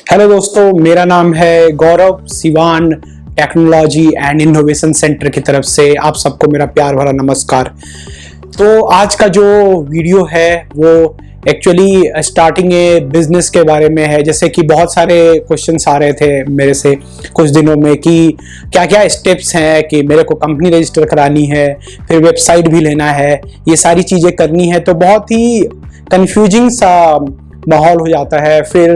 Hello दोस्तों, मेरा नाम है Gaurav. Siwan technology and innovation centre की तरफ से आप सबको मेरा प्यार भरा नमस्कार। तो आज का जो वीडियो है वो एक्चुअली स्टार्टिंग ए बिजनेस के बारे में है। जैसे कि बहुत सारे क्वेश्चंस आ रहे थे मेरे से कुछ दिनों में कि क्या क्या स्टेप्स हैं कि मेरे को कंपनी रजिस्टर करानी है, फिर वेबसाइट भी लेना है, ये सारी चीज़ें करनी है। तो बहुत ही कंफ्यूजिंग सा माहौल हो जाता है। फिर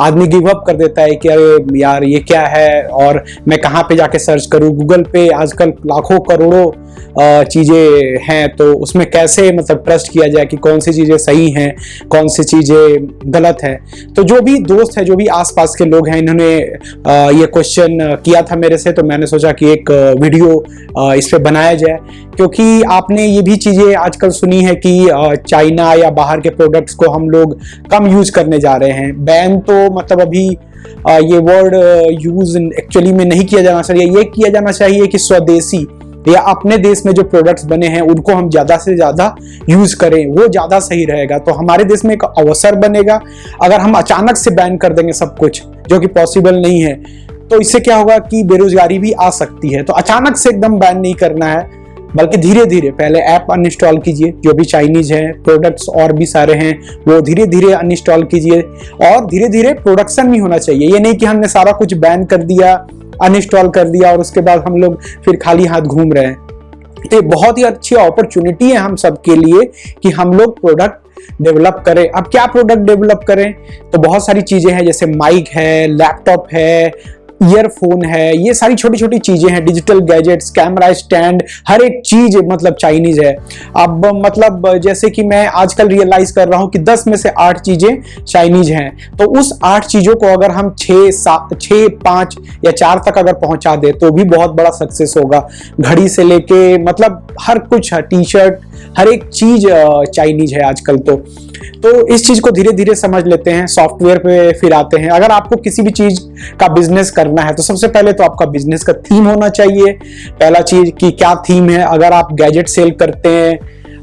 आदमी गिव अप कर देता है कि अरे यार ये क्या है और मैं कहाँ पे जाके सर्च करूँ। गूगल पे आजकल लाखों करोड़ों चीज़ें हैं, तो उसमें कैसे मतलब ट्रस्ट किया जाए कि कौन सी चीज़ें सही हैं, कौन सी चीज़ें गलत हैं। तो जो भी दोस्त है, जो भी आसपास के लोग हैं, इन्होंने ये क्वेश्चन किया था मेरे से, तो मैंने सोचा कि एक वीडियो इस पर बनाया जाए। क्योंकि आपने ये भी चीज़ें आजकल सुनी है कि चाइना या बाहर के प्रोडक्ट्स को हम लोग कम यूज करने जा रहे हैं। बैन तो मतलब अभी ये वर्ड यूज एक्चुअली में नहीं किया जाना चाहिए। ये किया जाना चाहिए कि स्वदेशी या अपने देश में जो प्रोडक्ट्स बने हैं उनको हम ज़्यादा से ज़्यादा यूज करें, वो ज़्यादा सही रहेगा। तो हमारे देश में एक अवसर बनेगा। अगर हम अचानक से बैन कर देंगे सब कुछ, जो कि पॉसिबल नहीं है, तो इससे क्या होगा कि बेरोजगारी भी आ सकती है। तो अचानक से एकदम बैन नहीं करना है, बल्कि धीरे धीरे पहले ऐप अनइंस्टॉल कीजिए। जो भी चाइनीज हैं प्रोडक्ट्स और भी सारे हैं वो धीरे धीरे अनइंस्टॉल कीजिए, और धीरे धीरे प्रोडक्शन भी होना चाहिए। ये नहीं कि हमने सारा कुछ बैन कर दिया, अनइंस्टॉल कर दिया और उसके बाद हम लोग फिर खाली हाथ घूम रहे हैं। तो बहुत ही अच्छी अपॉर्चुनिटी है हम सबके लिए कि हम लोग प्रोडक्ट डेवलप करें। अब क्या प्रोडक्ट डेवलप करें, तो बहुत सारी चीजें हैं, जैसे माइक है, लैपटॉप है, ईयरफोन है, ये सारी छोटी छोटी चीजें हैं, डिजिटल गैजेट्स, कैमरा स्टैंड, हर एक चीज मतलब चाइनीज है। अब मतलब जैसे कि मैं आजकल रियलाइज कर रहा हूं कि 10 में से 8 चीजें चाइनीज हैं। तो उस 8 चीजों को अगर हम 6, 5 या 4 तक अगर पहुंचा दे तो भी बहुत बड़ा सक्सेस होगा। घड़ी से लेके मतलब हर कुछ, टी शर्ट, हर एक चीज चाइनीज है आजकल। तो इस चीज को धीरे धीरे समझ लेते हैं। सॉफ्टवेयर पे फिर आते हैं। अगर आपको किसी भी चीज का बिजनेस करना है तो सबसे पहले तो आपका बिजनेस का थीम होना चाहिए। पहला चीज कि क्या थीम है। अगर आप गैजेट सेल करते हैं,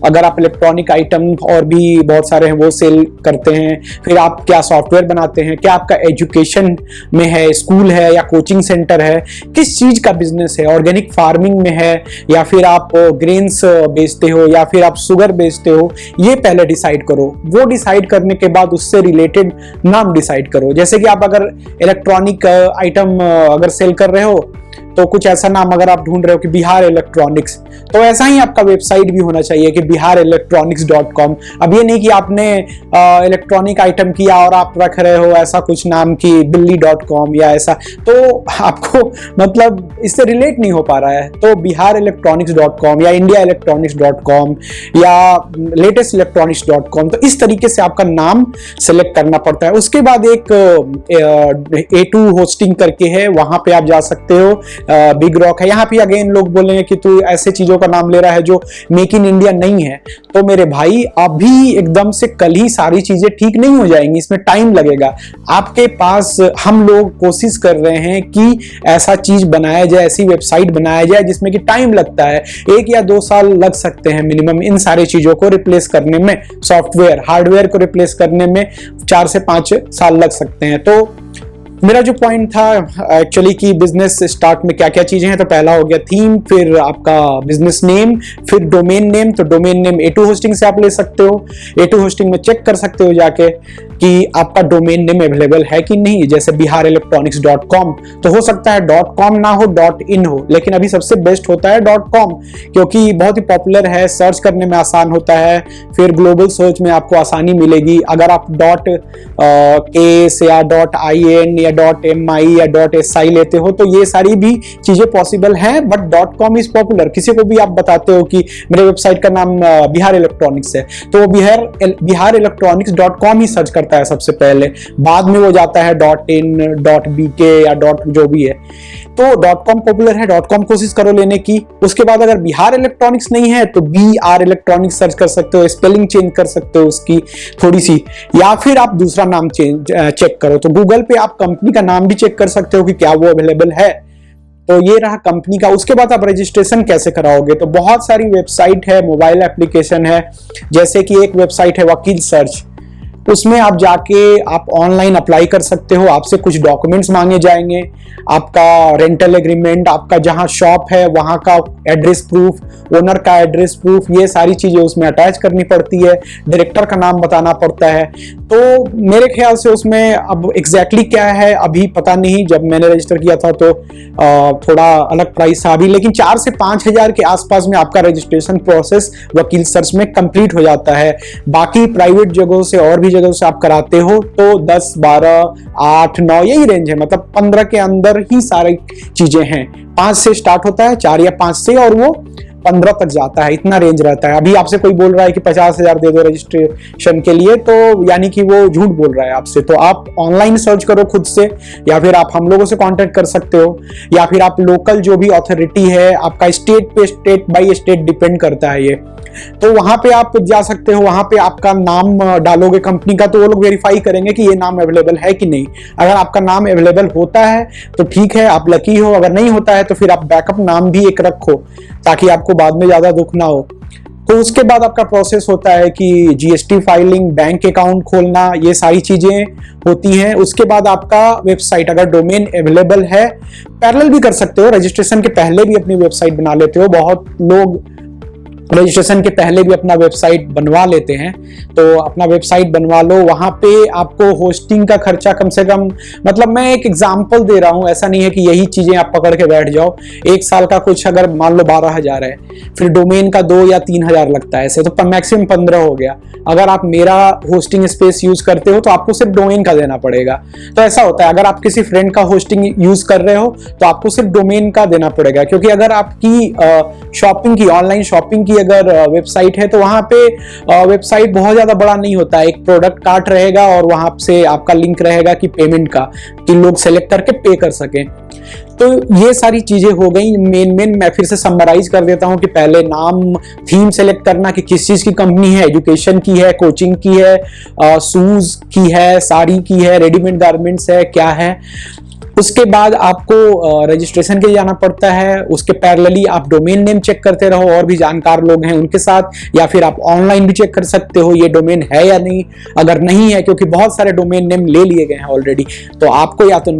अगर आप इलेक्ट्रॉनिक आइटम और भी बहुत सारे हैं वो सेल करते हैं, फिर आप क्या सॉफ्टवेयर बनाते हैं, क्या आपका एजुकेशन में है, स्कूल है या कोचिंग सेंटर है, किस चीज का बिजनेस है, ऑर्गेनिक फार्मिंग में है या फिर आप ग्रेन्स बेचते हो या फिर आप शुगर बेचते हो, ये पहले डिसाइड करो। वो डिसाइड करने के बाद उससे रिलेटेड नाम डिसाइड करो। जैसे कि आप अगर इलेक्ट्रॉनिक आइटम अगर सेल कर रहे हो तो कुछ ऐसा नाम अगर आप ढूंढ रहे हो कि बिहार इलेक्ट्रॉनिक्स, तो ऐसा ही आपका वेबसाइट भी होना चाहिए कि biharelectronics.com। अब ये नहीं कि आपने इलेक्ट्रॉनिक आइटम किया और आप रख रहे हो ऐसा कुछ नाम कि billy.com या ऐसा, तो आपको मतलब इससे रिलेट नहीं हो पा रहा है। तो biharelectronics.com या indiaelectronics.com या latestelectronics.com, तो इस तरीके से आपका नाम सेलेक्ट करना पड़ता है। उसके बाद एक A2 होस्टिंग करके है, वहां पे आप जा सकते हो। बिग रॉक है, यहाँ पे अगेन लोग बोलेंगे कि तू ऐसे चीजों का नाम ले रहा है जो मेक इन इंडिया नहीं है। तो मेरे भाई अभी एकदम से कल ही सारी चीजें ठीक नहीं हो जाएंगी, इसमें टाइम लगेगा। आपके पास हम लोग कोशिश कर रहे हैं कि ऐसा चीज बनाया जाए, ऐसी वेबसाइट बनाया जाए जिसमें कि टाइम लगता है, 1 या 2 साल लग सकते हैं मिनिमम इन सारी चीजों को रिप्लेस करने में। सॉफ्टवेयर हार्डवेयर को रिप्लेस करने में 4 से 5 साल लग सकते हैं। तो मेरा जो पॉइंट था एक्चुअली कि बिजनेस स्टार्ट में क्या क्या चीजें हैं, तो पहला हो गया थीम, फिर आपका बिजनेस नेम, फिर डोमेन नेम। तो डोमेन नेम A2 होस्टिंग से आप ले सकते हो। A2 होस्टिंग में चेक कर सकते हो जाके कि आपका डोमेन नेम अवेलेबल है कि नहीं। जैसे biharelectronics.com, तो हो सकता है .com ना हो, .in हो, लेकिन अभी सबसे बेस्ट होता है .com, क्योंकि बहुत ही पॉपुलर है, सर्च करने में आसान होता है, फिर ग्लोबल सर्च में आपको आसानी मिलेगी। अगर आप .case या .in या .mi या .si लेते हो तो ये सारी भी चीजें पॉसिबल हैं, बट .com इज पॉपुलर। किसी को भी आप बताते हो कि मेरे वेबसाइट का नाम बिहार इलेक्ट्रॉनिक्स है, तो biharelectronics.com ही सर्च करता है सबसे पहले, बाद में वो जाता है .in, .bk या जो भी है। तो .com पॉपुलर है, .com कोशिश करो लेने की। उसके बाद अगर बिहार इलेक्ट्रॉनिक्स नहीं है तो BR इलेक्ट्रॉनिक्स सर्च कर सकते हो, स्पेलिंग चेंज कर सकते हो उसकी थोड़ी सी, या फिर आप दूसरा नाम चेक करो। तो गूगल पे आप कंपनी का नाम भी चेक कर सकते हो कि क्या वो अवेलेबल है। तो ये रहा कंपनी का। उसके बाद आप रजिस्ट्रेशन कैसे कराओगे, तो बहुत सारी वेबसाइट है, मोबाइल एप्लीकेशन है। जैसे कि एक वेबसाइट है वकील सर्च, उसमें आप जाके आप ऑनलाइन अप्लाई कर सकते हो। आपसे कुछ डॉक्यूमेंट्स मांगे जाएंगे, आपका रेंटल एग्रीमेंट, आपका जहां शॉप है वहां का एड्रेस प्रूफ, ओनर का एड्रेस प्रूफ, ये सारी चीजें उसमें अटैच करनी पड़ती है। डायरेक्टर का नाम बताना पड़ता है। तो मेरे ख्याल से उसमें अब एग्जैक्टली क्या है अभी पता नहीं, जब मैंने रजिस्टर किया था तो थोड़ा अलग प्राइस था अभी, लेकिन 4 से 5 हजार के आसपास में आपका रजिस्ट्रेशन प्रोसेस वकील सर्च में कंप्लीट हो जाता है। बाकी प्राइवेट जगहों से और भी जगहों से आप कराते हो तो 10, 12, 8, 9 यही रेंज है, मतलब 15 के अंदर ही सारी चीजें हैं। 5 से स्टार्ट होता है, 4 या 5 से, और वो 15 तक जाता है, इतना रेंज रहता है। अभी आपसे कोई बोल रहा है कि 50,000 दे दो रजिस्ट्रेशन के लिए, तो यानी कि वो झूठ बोल रहा है आपसे। तो आप ऑनलाइन सर्च करो खुद से, या फिर आप हम लोगों से कांटेक्ट कर सकते हो, या फिर आप लोकल जो भी अथॉरिटी है, आपका स्टेट पे स्टेट बाय स्टेट डिपेंड करता है ये, तो वहां पे आप जा सकते हो। वहां पे आपका नाम डालोगे कंपनी का, तो वो लोग वेरीफाई करेंगे कि ये नाम अवेलेबल है कि नहीं। अगर आपका नाम अवेलेबल होता है तो ठीक है, आप लकी हो। अगर नहीं होता है तो फिर आप बैकअप नाम भी एक रखो, ताकि आपको बाद में ज्यादा दुख ना हो। तो उसके बाद आपका प्रोसेस होता है कि जीएसटी फाइलिंग, बैंक अकाउंट खोलना, ये सारी चीजें होती हैं। उसके बाद आपका वेबसाइट, अगर डोमेन अवेलेबल है, पैरेलल भी कर सकते हो, रजिस्ट्रेशन के पहले भी अपनी वेबसाइट बना लेते हो। बहुत लोग रजिस्ट्रेशन के पहले भी अपना वेबसाइट बनवा लेते हैं, तो अपना वेबसाइट बनवा लो। वहां पे आपको होस्टिंग का खर्चा कम से कम, मतलब मैं एक एग्जांपल दे रहा हूं, ऐसा नहीं है कि यही चीजें आप पकड़ के बैठ जाओ। एक साल का कुछ अगर मान लो 12,000 है, फिर डोमेन का 2 या 3,000 लगता है, ऐसे तो मैक्सिमम 15 हो गया। अगर आप मेरा होस्टिंग स्पेस यूज करते हो तो आपको सिर्फ डोमेन का देना पड़ेगा। तो ऐसा होता है, अगर आप किसी फ्रेंड का होस्टिंग यूज कर रहे हो तो आपको सिर्फ डोमेन का देना पड़ेगा, क्योंकि अगर आपकी शॉपिंग की, ऑनलाइन शॉपिंग की अगर वेबसाइट है तो वहां पे वेबसाइट बहुत ज्यादा बड़ा नहीं होता है। एक प्रोडक्ट कार्ट रहेगा और वहां से आपका लिंक रहेगा कि पेमेंट का, कि लोग सेलेक्ट करके पे कर सकें। तो ये सारी चीजें हो गई मेन। मैं फिर से समराइज कर देता हूं कि पहले नाम, थीम सेलेक्ट करना कि किस चीज की कंपनी है, एजुकेशन की है, कोचिंग की है, शूज की है, साड़ी की है, रेडीमेड गारमेंट्स है, क्या है। उसके बाद आपको रजिस्ट्रेशन के लिए जाना पड़ता है। उसके पैरेलली आप डोमेन नेम चेक करते रहो, और भी जानकार लोग हैं उनके साथ, या फिर आप ऑनलाइन भी चेक कर सकते हो ये डोमेन है या नहीं। अगर नहीं है, क्योंकि बहुत सारे डोमेन नेम ले लिए गए हैं ऑलरेडी, तो आपको या तो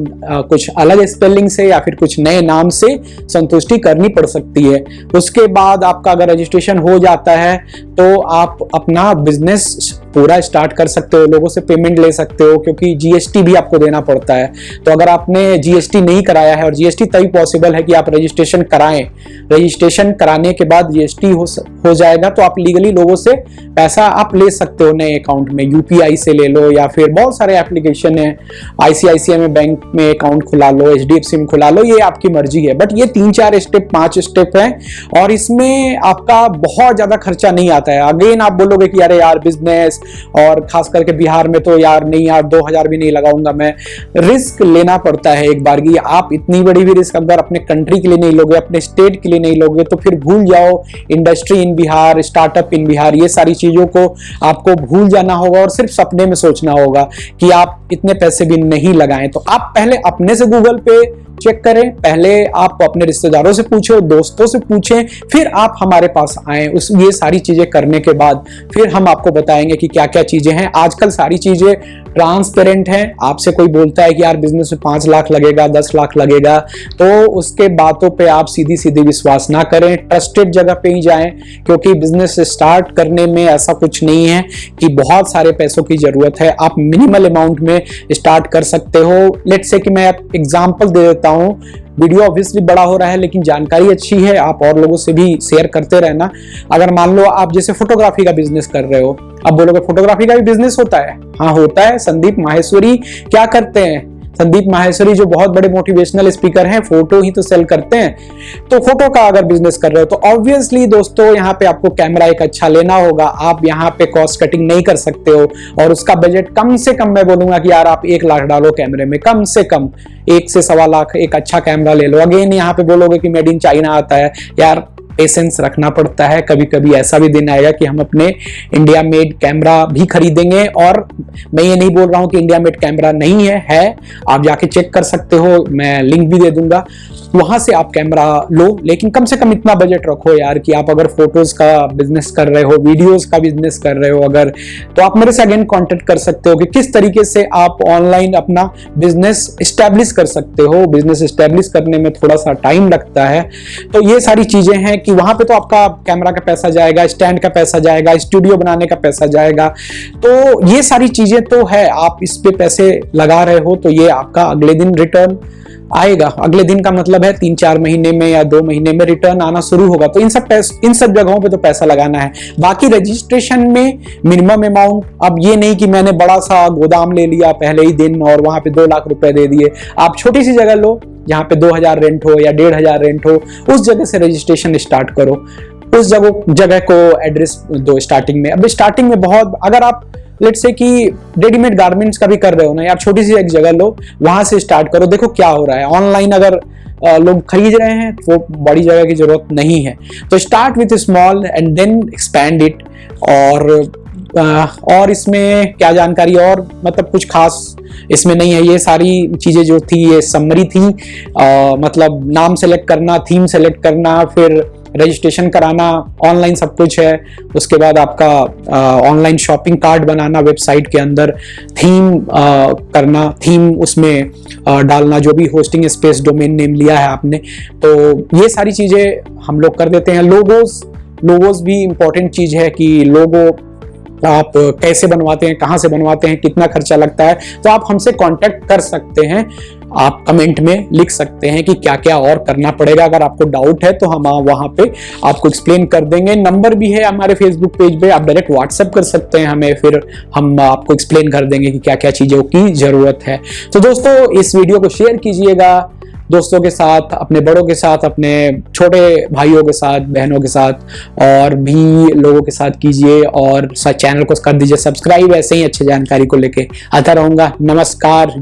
कुछ अलग स्पेलिंग से या फिर कुछ नए नाम से संतुष्टि करनी पड़ सकती है। उसके बाद आपका अगर रजिस्ट्रेशन हो जाता है तो आप अपना बिजनेस पूरा स्टार्ट कर सकते हो, लोगों से पेमेंट ले सकते हो, क्योंकि जीएसटी भी आपको देना पड़ता है। तो अगर आपने जीएसटी नहीं कराया है, और जीएसटी तभी पॉसिबल है कि आप रजिस्ट्रेशन कराएं, रजिस्ट्रेशन कराने के बाद जीएसटी हो जाएगा, तो आप लीगली लोगों से पैसा आप ले सकते हो नए अकाउंट में। यूपीआई से ले लो, या फिर बहुत सारे एप्लीकेशन है, आईसीआईसीआई में बैंक में अकाउंट खुला लो, एचडीएफसी में खुला लो, ये आपकी मर्जी है। बट ये 3-4 स्टेप, 5 स्टेप है, और इसमें आपका बहुत ज्यादा खर्चा नहीं आता है। अगेन आप बोलोगे कि अरे यार बिजनेस, और खास करके बिहार में तो यार नहीं यार 2,000 भी नहीं लगाऊंगा मैं। रिस्क लेना पड़ता है एक बार की। आप इतनी बड़ी भी रिस्क अगर अपने कंट्री के लिए नहीं लोगे, अपने स्टेट के लिए नहीं लोगे, तो फिर भूल जाओ इंडस्ट्री इन बिहार, स्टार्टअप इन बिहार, ये सारी चीजों को आपको भूल जाना होगा, और सिर्फ सपने में सोचना होगा कि आप इतने पैसे भी नहीं लगाएं। तो आप पहले अपने से गूगल पे चेक करें, पहले आप अपने रिश्तेदारों से पूछो, दोस्तों से पूछें, फिर आप हमारे पास आए। ये सारी चीजें करने के बाद फिर हम आपको बताएंगे कि क्या क्या चीजें हैं। आजकल सारी चीजें ट्रांसपेरेंट हैं। आपसे कोई बोलता है कि यार बिजनेस में 5 लाख लगेगा, 10 लाख लगेगा, तो उसके बातों पे आप सीधी सीधी विश्वास ना करें। ट्रस्टेड जगह पे ही जाएं, क्योंकि बिजनेस स्टार्ट करने में ऐसा कुछ नहीं है कि बहुत सारे पैसों की जरूरत है। आप मिनिमल अमाउंट में स्टार्ट कर सकते हो। लेट्स से कि मैं एग्जांपल दे देता हूं। वीडियो ऑब्वियसली बड़ा हो रहा है, लेकिन जानकारी अच्छी है, आप और लोगों से भी शेयर करते रहना। अगर मान लो आप जैसे फोटोग्राफी का बिजनेस कर रहे हो, अब बोलोगे फोटोग्राफी का भी बिजनेस होता है? हाँ होता है। संदीप माहेश्वरी क्या करते हैं? संदीप माहेश्वरी जो बहुत बड़े मोटिवेशनल स्पीकर हैं, फोटो ही तो सेल करते हैं। तो फोटो का अगर बिजनेस कर रहे हो तो ऑब्वियसली दोस्तों यहाँ पे आपको कैमरा एक अच्छा लेना होगा। आप यहाँ पे कॉस्ट कटिंग नहीं कर सकते हो, और उसका बजट कम से कम मैं बोलूंगा कि यार आप 1 लाख डालो कैमरे में, कम से कम 1 से 1.25 लाख एक अच्छा कैमरा ले लो। अगेन यहाँ पे बोलोगे कि मेड इन चाइना आता है, यार पेशेंस रखना पड़ता है। कभी कभी ऐसा भी दिन आएगा कि हम अपने इंडिया मेड कैमरा भी खरीदेंगे, और मैं ये नहीं बोल रहा हूँ कि इंडिया मेड कैमरा नहीं है, आप जाके चेक कर सकते हो, मैं लिंक भी दे दूंगा, वहां से आप कैमरा लो। लेकिन कम से कम इतना बजट रखो यार कि आप अगर फोटोज का बिजनेस कर रहे हो, वीडियोस का बिजनेस कर रहे हो अगर, तो आप मेरे से अगेन कांटेक्ट कर सकते हो कि किस तरीके से आप ऑनलाइन अपना बिजनेस एस्टैब्लिश कर सकते हो। बिजनेस एस्टैब्लिश करने में थोड़ा सा टाइम लगता है, तो ये सारी चीजें हैं कि वहां पे तो आपका कैमरा का पैसा जाएगा, स्टैंड का पैसा जाएगा, स्टूडियो बनाने का पैसा जाएगा, तो ये सारी चीजें तो है। आप इस पे पैसे लगा रहे हो तो ये आपका अगले दिन रिटर्न आएगा। अगले दिन का मतलब है 3-4 महीने में या 2 महीने में रिटर्न आना शुरू होगा। तो इन सब जगहों पे तो पैसा लगाना है। बाकी रजिस्ट्रेशन में मिनिमम अमाउंट, अब ये नहीं कि मैंने बड़ा सा गोदाम ले लिया पहले ही दिन और वहां पे 2 लाख रुपए दे दिए। आप छोटी सी जगह लो जहाँ पे 2000 रेंट हो या 1500 रेंट हो, उस जगह से रजिस्ट्रेशन स्टार्ट करो, उस जगह को एड्रेस दो स्टार्टिंग में। अब स्टार्टिंग में बहुत, अगर आप लेट्स से कि रेडीमेड गारमेंट्स का भी कर रहे हो ना यार, छोटी सी एक जगह लो, वहां से स्टार्ट करो, देखो क्या हो रहा है। ऑनलाइन अगर लोग खरीद रहे हैं तो बड़ी जगह की जरूरत नहीं है। तो start with small and then expand it. और इसमें क्या जानकारी, और मतलब कुछ खास इसमें नहीं है। ये सारी चीजें जो थी ये समरी थी, मतलब नाम सेलेक्ट करना, थीम सेलेक्ट करना, फिर रजिस्ट्रेशन कराना, ऑनलाइन सब कुछ है। उसके बाद आपका ऑनलाइन शॉपिंग कार्ट बनाना वेबसाइट के अंदर, थीम करना, थीम उसमें डालना, जो भी होस्टिंग स्पेस डोमेन नेम लिया है आपने, तो ये सारी चीजें हम लोग कर देते हैं। लोगोस भी इंपॉर्टेंट चीज है कि लोगो आप कैसे बनवाते हैं, कहाँ से बनवाते हैं, कितना खर्चा लगता है, तो आप हमसे कांटेक्ट कर सकते हैं। आप कमेंट में लिख सकते हैं कि क्या क्या और करना पड़ेगा। अगर आपको डाउट है तो हम वहां पे आपको एक्सप्लेन कर देंगे। नंबर भी है हमारे फेसबुक पेज पे, आप डायरेक्ट व्हाट्सएप कर सकते हैं हमें, फिर हम आपको एक्सप्लेन कर देंगे कि क्या क्या चीजों की जरूरत है। तो दोस्तों इस वीडियो को शेयर कीजिएगा दोस्तों के साथ, अपने बड़ों के साथ, अपने छोटे भाइयों के साथ, बहनों के साथ, और भी लोगों के साथ कीजिए, और चैनल को कर दीजिए सब्सक्राइब। ऐसे ही अच्छी जानकारी को लेके आता रहूंगा। नमस्कार।